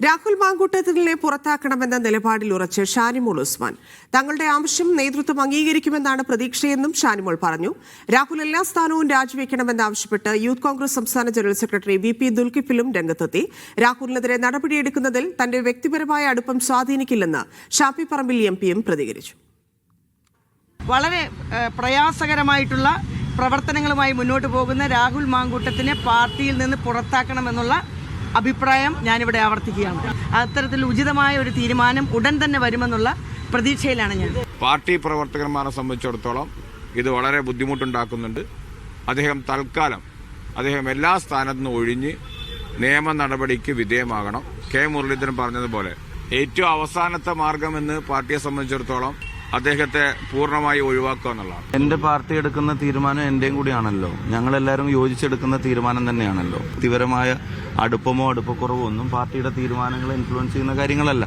രാഹുൽ മാങ്കൂട്ടത്തിനെ പുറത്താക്കണമെന്ന നിലപാടിൽ ഉറച്ച് ഷാനിമോൾ ഉസ്മാൻ. തങ്ങളുടെ ആവശ്യം നേതൃത്വം അംഗീകരിക്കുമെന്നാണ് പ്രതീക്ഷയെന്നും ഷാനിമോൾ പറഞ്ഞു. രാഹുൽ എല്ലാ സ്ഥാനവും രാജിവെക്കണമെന്നാവശ്യപ്പെട്ട് യൂത്ത് കോൺഗ്രസ് സംസ്ഥാന ജനറൽ സെക്രട്ടറി വി.പി. ദുൽകിഫിലും രംഗത്തെത്തി. രാഹുലിനെതിരെ നടപടിയെടുക്കുന്നതിൽ തന്റെ വ്യക്തിപരമായ അടുപ്പം സ്വാധീനിക്കില്ലെന്ന് ഷാഫി പറമ്പിൽ എം.പിയും പ്രതികരിച്ചു. വളരെ പ്രയാസകരമായിട്ടുള്ള പ്രവർത്തനങ്ങളുമായി മുന്നോട്ട് പോകുന്ന രാഹുൽ മാങ്കൂട്ടത്തിനെ പാർട്ടിയിൽ നിന്ന് പുറത്താക്കണമെന്നുള്ള അഭിപ്രായം ഞാനിവിടെ ആവർത്തിക്കുകയാണ്. അത്തരത്തിൽ ഉചിതമായ ഒരു തീരുമാനം ഉടൻ തന്നെ വരുമെന്നുള്ള പ്രതീക്ഷയിലാണ് ഞാൻ. പാർട്ടി പ്രവർത്തകന്മാരെ സംബന്ധിച്ചിടത്തോളം ഇത് വളരെ ബുദ്ധിമുട്ടുണ്ടാക്കുന്നുണ്ട്. തൽക്കാലം എല്ലാ സ്ഥാനത്തു നിന്നും ഒഴിഞ്ഞ് നിയമ നടപടിക്ക് വിധേയമാകണം. കെ മുരളീധരൻ പറഞ്ഞതുപോലെ ഏറ്റവും അവസാനത്തെ മാർഗമെന്ന് പാർട്ടിയെ സംബന്ധിച്ചിടത്തോളം അദ്ദേഹത്തെ പൂർണ്ണമായി ഒഴിവാക്കുക എന്നുള്ളതാണ്. എന്റെ പാർട്ടി എടുക്കുന്ന തീരുമാനം എന്റെയും കൂടിയാണല്ലോ. ഞങ്ങളെല്ലാവരും യോജിച്ചെടുക്കുന്ന തീരുമാനം തന്നെയാണല്ലോ. വ്യക്തിപരമായ അടുപ്പമോ അടുപ്പക്കുറവോ ഒന്നും പാർട്ടിയുടെ തീരുമാനങ്ങളെ ഇൻഫ്ലുവൻസ് ചെയ്യുന്ന കാര്യങ്ങളല്ല.